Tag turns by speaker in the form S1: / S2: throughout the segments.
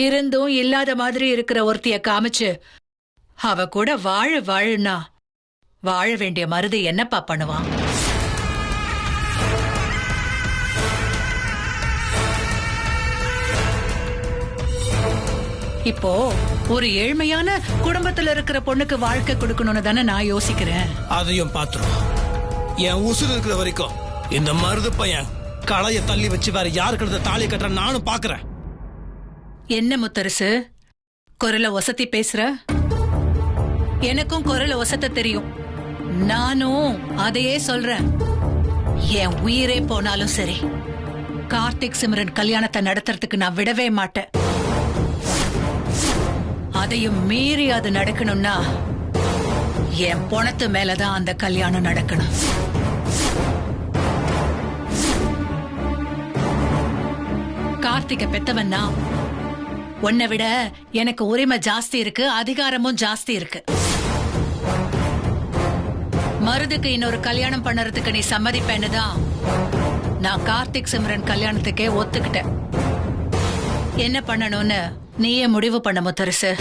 S1: இருந்தும் இல்லாத மாதிரி இருக்கிற ஒருத்திய காமிச்சு அவ கூட வாழுனா வாழ வேண்டிய மருது என்னப்பா பண்ணுவான்? இப்போ ஒரு ஏழ்மையான குடும்பத்துல இருக்கிற பொண்ணுக்கு வாழ்க்கை கொடுக்கணும்னு தானே நான் யோசிக்கிறேன்.
S2: அதையும் பாத்துரும். என் உசுறு இருக்கிற வரைக்கும் இந்த மருது பையன் களைய தள்ளி வச்சு வேற யாரு கிட்ட தாலி கட்டுற நானும் பாக்குறேன்.
S1: என்ன முத்தரசு குரல ஒசத்தி பேசுற? எனக்கும் குரல ஒசத்த தெரியும். நானும் அதையே சொல்றேன். என் உயிரே போனாலும் சரி, கார்த்திக் சிம்ரன் கல்யாணத்தை நடத்துறதுக்கு நான் விடவே மாட்டேன். அதையும் மீறி அது நடக்கணும்னா என் பொணத்து மேலதான் அந்த கல்யாணம் நடக்கணும். கார்த்திக பெத்தவன்னா உன்னை விட எனக்கு உரிமை ஜாஸ்தி இருக்கு, அதிகாரமும் ஜாஸ்தி இருக்கு. மருதுக்கு இன்னொரு கல்யாணம் பண்ணறதுக்கு நீ சம்மதிப்பேன்னு தான் நான் கார்த்திக் சிம்ரன் கல்யாணத்துக்கே ஒத்துக்கிட்டேன். என்ன பண்ணணும்னு நீயே முடிவு பண்ண முத்தரசு.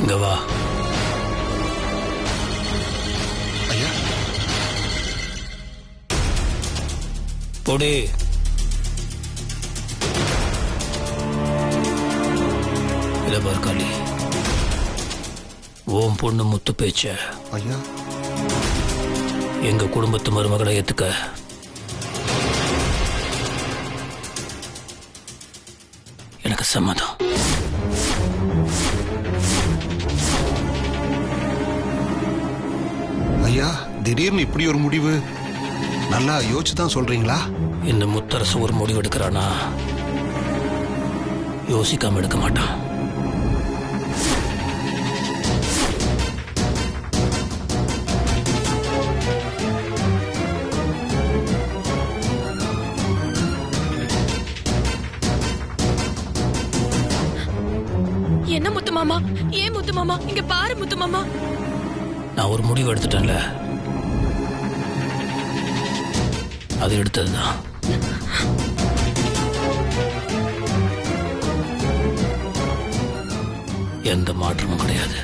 S2: இங்க வா.
S3: ஐயா
S2: பொடி. இத பார் காளி, ஓம் பொண்ணு முத்து பேச்ச
S3: ஐயா
S2: எங்க குடும்பத்து மருமகளை ஏத்துக்க எனக்கு சம்மதம்.
S3: ஐயா திடீர்னு இப்படி ஒரு முடிவு? நல்லா யோசிச்சு தான் சொல்றீங்களா?
S2: இந்த முத்தரசு ஒரு முடிவு எடுக்கிறானா யோசிக்காம எடுக்க மாட்டான்.
S4: என்ன முத்து மாமா? ஏன் முத்து மாமா? இங்க பாரு முத்து மாமா.
S2: நான் ஒரு முடிவு எடுத்துட்டேன்ல, அது எடுத்ததுதான். எந்த மாற்றமும் கிடையாது.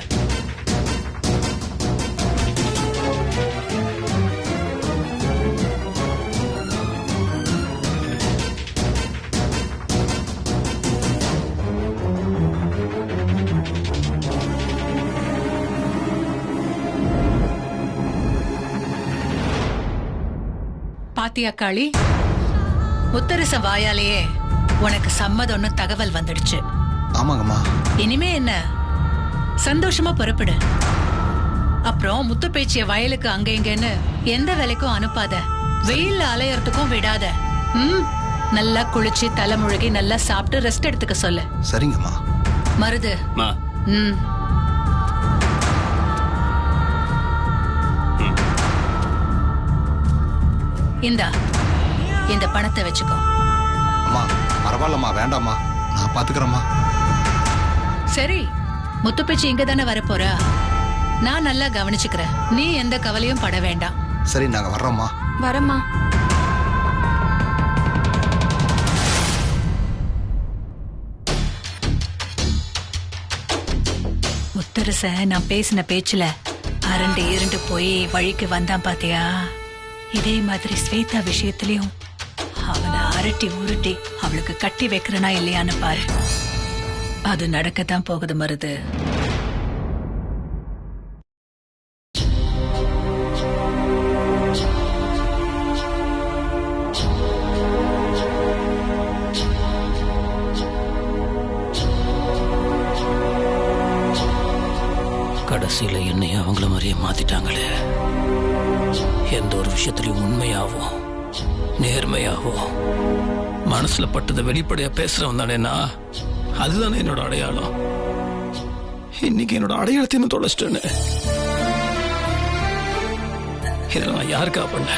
S1: பாத்தியா காளி, முத்தரச வாயாலேயே உனக்கு சம்மதம்னு தகவல் வந்துடுச்சு.
S3: ஆமாங்கம்மா.
S1: இனிமே என்ன, சந்தோஷமா புறப்படு. அப்புறம் முத்து பேச்சிய வயலுக்கு அங்க இங்கன்னு எந்த வேலைக்கும் அனுப்பாத, வெயில்ல அலையறதுக்கும் விடாத. நல்லா குளிச்சு தலைமுழுகி நல்லா சாப்பிட்டு ரெஸ்ட் எடுத்துக்க சொல்லு.
S3: சரிங்கம்மா.
S1: மருது. இந்த பணத்தை வச்சுக்கோ.
S3: அம்மா பரவாயில்லம்மா, வேண்டாம்மா, நான் பாத்துக்கிறேம்மா.
S1: சரி, முத்துப்பேச்சி இங்க தானே வரப்போறா, நான் நல்லா கவனிச்சுக்கிறேன். நீ எந்த கவலையும் பட வேண்டாம்.
S3: சரி, நாங்க வர்றோம்மா.
S4: வரம்மா.
S1: முத்தரச நான் பேசின பேச்சுல அரண்டு போய் வழிக்கு வந்தான் பாத்தியா? இதே மாதிரி ஸ்வேதா விஷயத்திலையும் அவனை அரட்டி உருட்டி அவளுக்கு கட்டி வைக்கிறனா இல்லையான்னு பாரு. அது நடக்கத்தான் போகுது மருது.
S2: கடைசியில என்னையும் அவங்கள மாதிரியே மாத்திட்டாங்களே. எந்த ஒரு விஷயத்திலையும் உண்மையாவோ நேர்மையாவோ மனசுல பட்டதை வெளிப்படையா பேசுறவன் தானேனா, அதுதானே என்னோட அடையாளம். இன்னைக்கு என்னோட அடையாளத்தையும் தொலைச்சிட்டேன்னு. இதெல்லாம் நான் யாருக்கா பண்ண?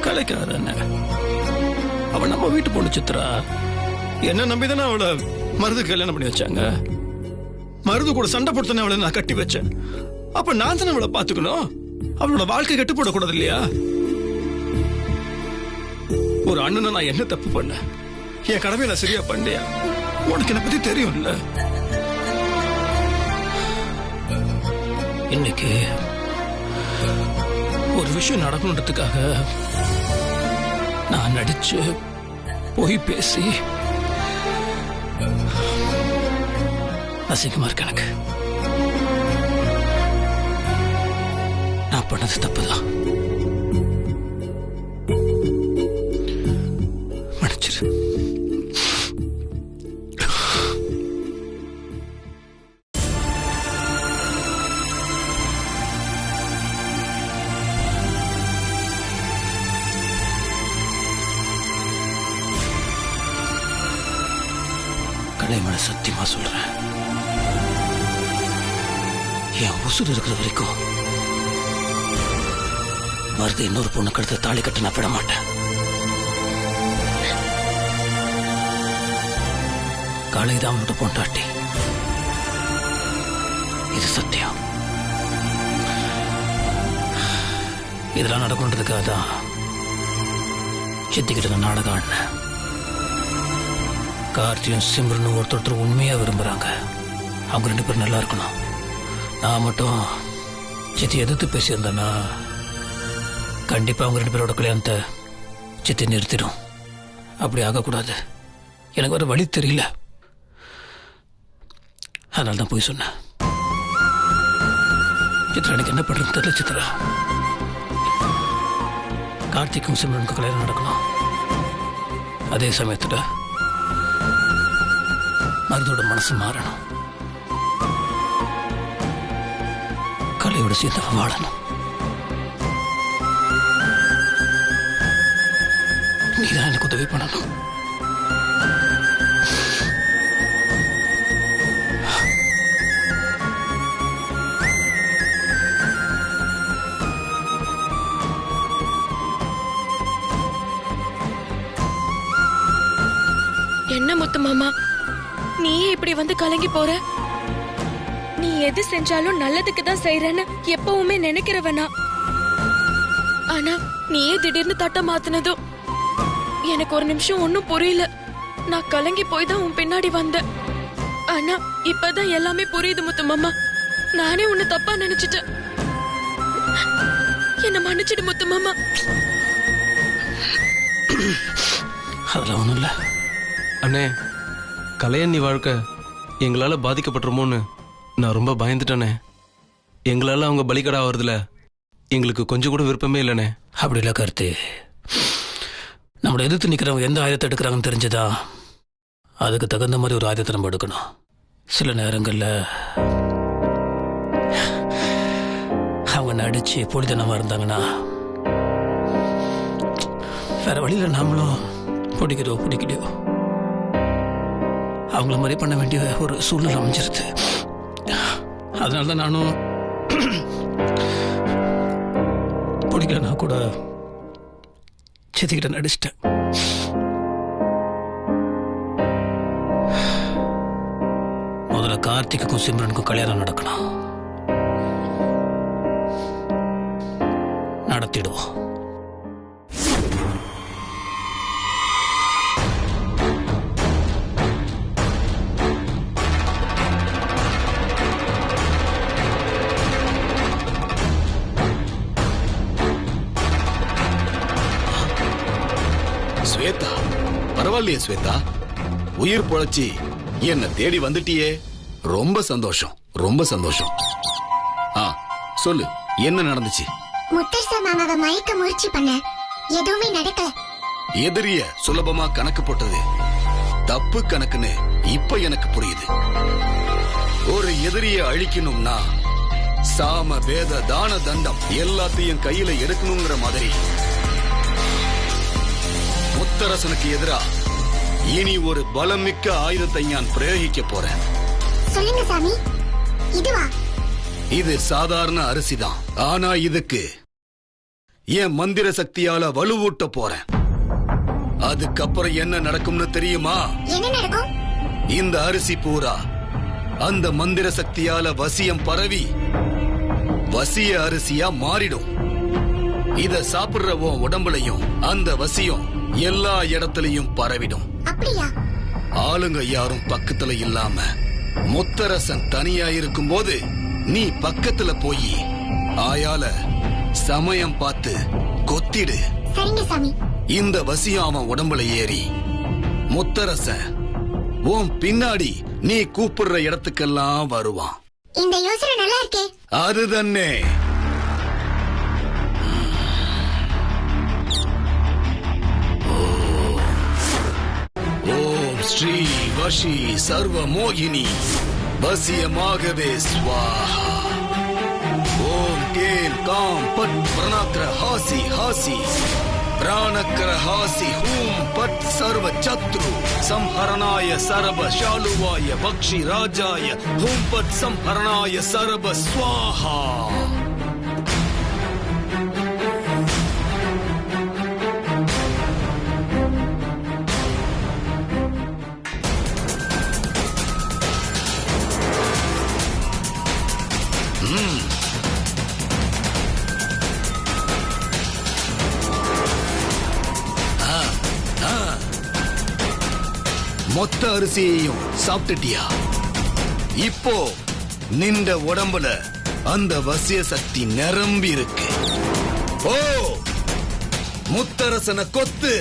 S2: கலைக்காத அவன் நம்ம வீட்டு பொண்ணு சித்ரா. என்ன நம்பிதானே அவளை மருது கல்யாணம் பண்ணி வச்சாங்க. மருது கூட சண்டை போட்டு அவளை நான் கட்டி வச்சேன். அப்ப நான் தானே அவளை பாத்துக்கணும். அவளோட வாழ்க்கை கட்டு போடக்கூடாது இல்லையா? ஒரு அண்ணனை நான் என்ன தப்பு பண்ண? என் கடமையை நான் சரியா பண்ணலையா? உனக்கு என்ன பத்தி தெரியும் இல்ல? இன்னைக்கு ஒரு விஷயம் நடக்கணுன்றதுக்காக நான் நடிச்சு போய் பேசி அசிங்கமா இருக்கு எனக்கு. நான் பண்ணது தப்புதான். மன்னிச்சிரு. கலைமலை சத்தியமா சொல்றேன், என் உசுறு இருக்கிற வரைக்கும் மருது இன்னொரு பொண்ணு கழுத்து தாலி கட்ட நான் விட மாட்டேன். காளைதான் அவனோட பொண்டாட்டி. இது சத்தியம். இதெல்லாம் நடக்குன்றதுக்காக தான் சித்திக்கிட்ட நாடகம் ஆடினேன். கார்த்தியும் சிம்ரனும் ஒருத்தர் உண்மையா விரும்புறாங்க. அவங்க 2 பேரும் நல்லா இருக்கணும். நான் மட்டும் சித்தி எதிர்த்து பேசியிருந்தேன்னா கண்டிப்பா அவங்க 2 பேரோட கல்யாணத்தை சித்தி நிறுத்திடும். அப்படி ஆகக்கூடாது. எனக்கு வர வழி தெரியல, அதனால தான் போய் சொன்னேன். சித்ரா, எனக்கு என்ன பண்றது தெரியல. சித்ரா, கார்த்திக்கும் சிம்ரனுக்கும் கல்யாணம் நடக்கணும். அதே சமயத்துல மருதோட மனசு மாறணும். கலையோட சேர்ந்து வாழணும். நீதான் எனக்கு உதவி பண்ணணும்.
S4: என்ன முத்து மாமா, நீயே இப்படி வந்து கலங்கி போற? நீ எது செஞ்சாலும் நல்லதுக்கு தான் செய்யறன்னு எப்பவுமே நினைக்கிறவனா? ஆனா நீயே திடீர்னு தட்ட மாத்தினதும் எனக்கு ஒரு நிமிஷம் ஒன்னும் புரியல. நான் கலங்கி போய் தான் உன் பின்னாடி வந்தேன். ஆனா இப்பதான் எல்லாமே புரியுது முத்து மாமா. நானே உன்னை தப்பா நினைச்சிட்டேன். என்ன மன்னிச்சிடு முத்து மாமா.
S2: அதெல்லாம் ஒண்ணும் இல்ல
S5: அண்ணே. கலையண்ணி வாழ்க்கை எங்களால பாதிக்கப்பட்டுருமோன்னு நான் ரொம்ப பயந்துட்டேனே. எங்களால அவங்க பலிகடா வருதுல எங்களுக்கு கொஞ்சம் கூட விருப்பமே இல்லைண்ணே.
S2: அப்படி இல்ல கார்த்தி. நம்மளை எதிர்த்து நிக்கிறவங்க எந்த ஆயுதத்தை எடுக்கிறாங்கன்னு தெரிஞ்சதா அதுக்கு தகுந்த மாதிரி ஒரு ஆயுதத்தை நம்ம எடுக்கணும். சில நேரங்கள்ல அவங்க நடிச்சு பொடித்தனமா இருந்தாங்கன்னா வேற வழியில நாமளும் பிடிக்கலையோ அவங்கள மாதிரி பண்ண வேண்டிய ஒரு சூழ்நிலை அமைஞ்சிருது. அதனாலதான் நானும் பிடிக்கலன்னா கூட சித்திக்கிட்ட நடிச்சிட்டேன். முதல்ல கார்த்திக்குக்கும் சிம்ரனுக்கும் கல்யாணம் நடக்கணும். நடத்திடுவோம்.
S6: ஸ்வேதா, பரவாயில்லையே ஸ்வேதா, உயிர் பொழைச்சி என்ன தேடி வந்துட்டியே. ரொம்ப சந்தோஷம், ரொம்ப சந்தோஷம். சொல்லு, என்ன நடந்துச்சு?
S7: முத்தரச மாமாவை மயக்க முயற்சி பண்ண, எதுவுமே நடக்கல.
S6: எதிரிய சுலபமா கணக்கு போட்டது தப்பு கணக்குன்னு இப்ப எனக்கு புரியுது. ஒரு எதிரிய அழிக்கணும்னா சாம வேத தான தண்டம் எல்லாத்தையும் கையில எடுக்கணுங்கிற மாதிரி முத்தரசனுக்கு எதிரா இனி ஒரு பலமிக்க ஆயுதத்தை நான் பிரயோகிக்க போறேன்.
S7: சொல்லுங்க சாமி. இதுவா?
S6: இது சாதாரண அரிசிதான். ஆனா இதுக்கு என் மந்திர சக்தியால வலுவூட்ட போறேன். அதுக்கப்புறம் என்ன நடக்கும்னு தெரியுமா?
S7: என்ன நடக்கும்?
S6: இந்த அரிசி பூரா அந்த மந்திர சக்தியால வசியம் பரவி வசிய அரிசியா மாறிடும். இத சாப்பிடுற உன் உடம்புலையும் அந்த வசியம் எல்லா இடத்துலயும் பரவிடும்.
S7: அப்படியா?
S6: ஆளுங்க யாரும் பக்கத்துல இல்லாம முத்தரசன் தனியா இருக்கும்போது நீ பக்கத்துல போய் ஆயால சமயம் பார்த்து கொத்திடு.
S7: சரிங்க சாமி.
S6: இந்த வசியம் அவன் உடம்புல ஏறி முத்தரசன் உன் பின்னாடி நீ கூப்பிடுற இடத்துக்கெல்லாம் வருவான்.
S7: இந்த யோசனை நல்லா இருக்கே.
S6: அதுதன்னே. ஓம் ஸ்ரீ வஷி சர்வ மோகினி வசியமாகவே ஸ்வாஹா. ஓம் கேம் காம் பட் பிரணாக்ர ஹாசி ஹாசி பிராணக்ர ஹாசி ஹூம் பட் சர்வ சத்ரு சம்ஹரணாய சரப ஷாலுவாய பக்ஷி ராஜாய ஹூம் பட் சம்ஹரணாய சரப ஸ்வாஹா. மொத்த அரிசியையும் சாப்பிட்டுட்டியா? இப்போ நின்ற உடம்புல அந்த வசிய சக்தி நிரம்பி இருக்கு. ஓ முத்தரசனை கொத்து.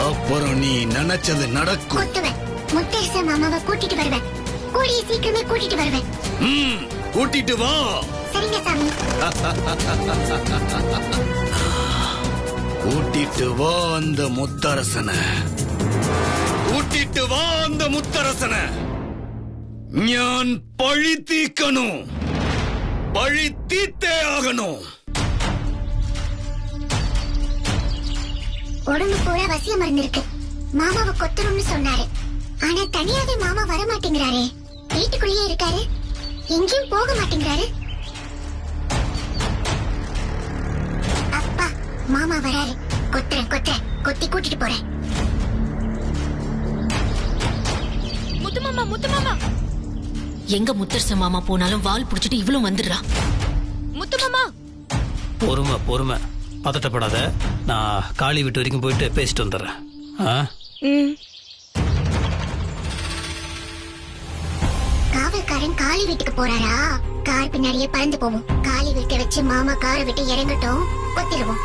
S6: அப்புறம் நீ நினைச்சது நடக்கும்.
S7: கொத்துவேன். முத்தரசன் மாமாவை கூட்டிட்டு வருவேன். கூடிய சீக்கிரமே கூட்டிட்டு வருவேன்.
S6: கூட்டிட்டு வா.
S7: சரிங்க சாமி.
S6: கூட்டிட்டு வா அந்த முத்தரசனை. கூட்டிட்டு வா அந்த முத்தரசனை. ஞான் பழி தீக்கணும். பழி தீத்தே ஆகணும்.
S7: உடம்பு பூரா வசிய மருந்து இருக்கு. மாமாவை கொத்தணும்னு சொன்னாரு. ஆனா தனியாவே மாமா வர மாட்டேங்கிறாரே. வீட்டுக்குள்ளேயே இருக்காரு. எங்கேயும் போக மாட்டேங்கிறாரு. அப்பா மாமா வராரு. கொத்துறேன் கொத்துறேன். கொத்தி கூட்டிட்டு போறேன்.
S4: முத்துமாமா முத்துமாமா.
S8: எங்க முத்தரச மாமா போனாலும் வால் புடிச்சிட்டு இவ்வளவு வந்துடுறா.
S4: முத்துமாமா.
S2: பொறுமை பொறுமை, பதட்டப்படாத. நான் காளி வீட்டு வரைக்கும் போயிட்டு பேசிட்டு வந்துடுறேன்.
S7: காவல்காரன் காளி வீட்டுக்கு போறாரா? கார் பின்னாடியே பறந்து போவோம். காளி வீட்டை வச்சு மாமா காரை விட்டு இறங்கட்டும். கொத்திடுவோம்.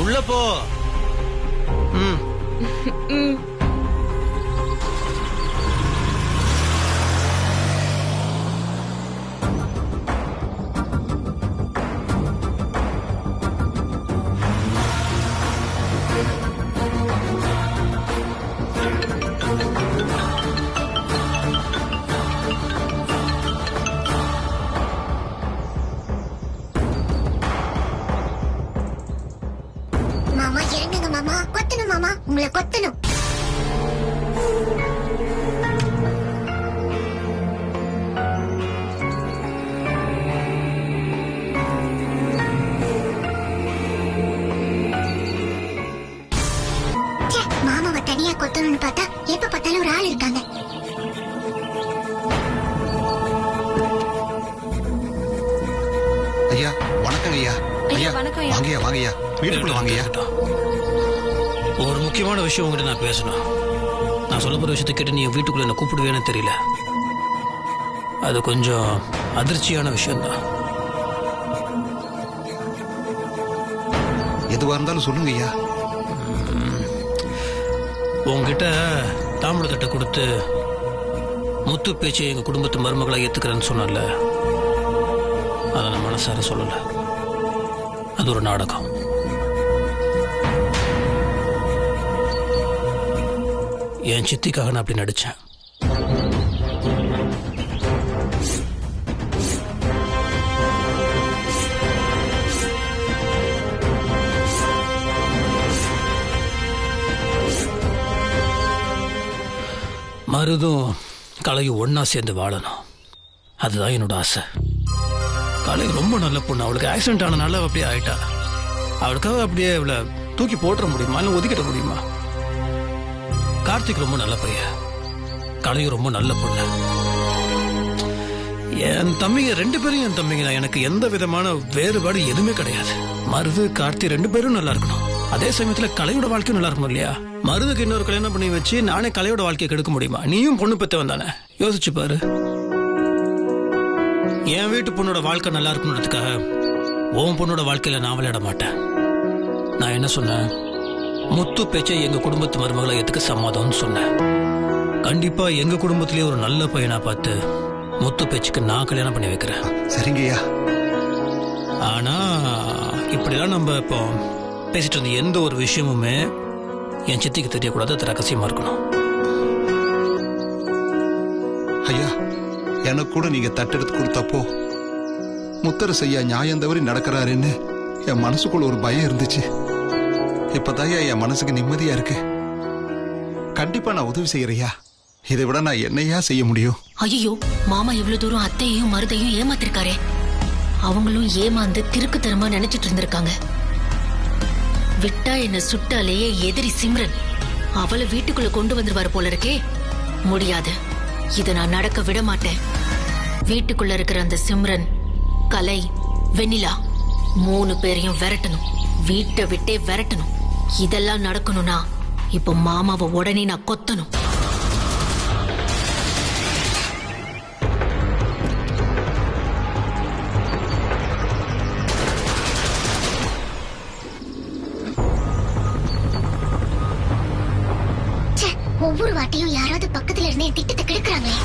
S5: உள்ள போ.
S7: மாமா இறங்குங்க மாமா. கொத்தணும் மாமா. உங்களை கொத்தணும். மாமாவை தனியா கொத்தணும்னு பார்த்தா எப்ப பார்த்தாலும் ஒரு ஆள் இருக்காங்க.
S3: ஐயா வணக்கம் ஐயா. ஐயா
S4: வணக்கம்.
S3: வாங்கய்யா வாங்கய்யா. வீட்டுக்குள்ள வாங்கய்யா.
S2: ஒரு முக்கியமான விஷயம் உங்ககிட்ட நான் பேசணும். நான் சொல்ல போற விஷயத்தை கேட்டு நீ வீட்டுக்குள்ள என்ன கூப்பிடுவேன்னு தெரியல. அது கொஞ்சம் அதிர்ச்சியான விஷயம்தான்.
S3: எதுவா இருந்தாலும் சொல்லுங்க ஐயா.
S2: உங்ககிட்ட தாமிரத்தட்டை கொடுத்து முத்து பேச்சை எங்க குடும்பத்து மருமகளை ஏத்துக்கிறேன்னு சொன்னல, அதை நான் மனசார சொல்லல. அது ஒரு நாடகம். என் சித்திக்காக நான் அப்படி நடிச்சேன். மருதும் கலையும் ஒன்னா சேர்ந்து வாழணும், அதுதான் என்னோட ஆசை. கலை ரொம்ப நல்ல பொண்ணு. அவளுக்கு ஆக்சிடென்ட் ஆனனால அப்படியே ஆயிட்டா. அவளுக்காக அப்படியே அவளை தூக்கி போட்டுற முடியுமா, இல்லை ஒதுக்கிட முடியுமா? கார்த்திக் ரொம்ப நல்ல பையன், கலையும் ரொம்ப நல்ல பொண்ணு. என் தம்பிங்க 2 பேரும் என் தம்பிங்க. எனக்கு எந்த விதமான வேறுபாடு எதுவுமே கிடையாது. மருது கார்த்தி 2 பேரும் நல்லா இருக்கணும். அதே சமயத்துல கலையோட வாழ்க்கையும் நல்லா இருக்கணும் இல்லையா? மருதுக்கு இன்னொரு கல்யாணம் பண்ணி வச்சு நானே கலையோட வாழ்க்கையை கெடுக்க முடியுமா? நீயும் பொண்ணு பெத்தவன் தானே, யோசிச்சு பாரு. என் வீட்டு பொண்ணோட வாழ்க்கை நல்லா இருக்கணுன்றதுக்காக உன் பொண்ணோட வாழ்க்கையில நான் விளையாட மாட்டேன். நான் என்ன சொன்னேன்? முத்து பேச்சை எங்க குடும்பத்து மருமகளை எதுக்கு சம்மதம்னு சொன்னேன். கண்டிப்பா எங்க குடும்பத்திலேயே ஒரு நல்ல பையனா பார்த்து முத்து பேச்சுக்கு நான் கல்யாணம் பண்ணி வைக்கிறேன்.
S3: சரிங்கய்யா.
S2: ஆனா இப்படிலாம் நம்ம இப்போ பேசிட்டு இருந்த எந்த ஒரு விஷயமுமே என் சித்திக்கு தெரியக்கூடாது, அது ரகசியமா இருக்கணும்.
S3: ஐயா, எனக்கு கூட நீங்க தட்டெடுத்து கொடுத்தப்போ முத்தரசு ஐயா நியாயம் தவறி நடக்கிறாருன்னு என் மனசுக்குள்ள ஒரு பயம் இருந்துச்சு. இப்பதாயா என் மனசுக்கு நிம்மதியா இருக்கு. கண்டிப்பா நான் உதவி செய்யறையா. இதை விட நான் என்னையா செய்ய முடியும்?
S8: ஐயோ, மாமா இவ்வளவு தூரம் அத்தையையும் மருதையும் ஏமாத்திருக்காரே. அவங்களும் ஏமாந்து திருக்குத்தனமா நினைச்சிட்டு இருந்திருக்காங்க. விட்டா என்ன சுட்டாலேயே எதிரி சிம்ரன் அவளை வீட்டுக்குள்ள கொண்டு வந்துருவாரு போல இருக்கே. முடியாது, இத நான் நடக்க விட மாட்டேன். வீட்டுக்குள்ள இருக்கிற அந்த சிம்ரன், கலை, வெண்ணிலா 3 பேரையும் விரட்டணும், வீட்டை விட்டே விரட்டணும். இதெல்லாம் நடக்கணும்னா இப்ப மாமாவை உடனே நான் கொத்தணும்.
S7: ஒவ்வொரு வாட்டியும் யாராவது பக்கத்துல இருந்து என் திட்டத்தை கெடுக்கிறாங்களே.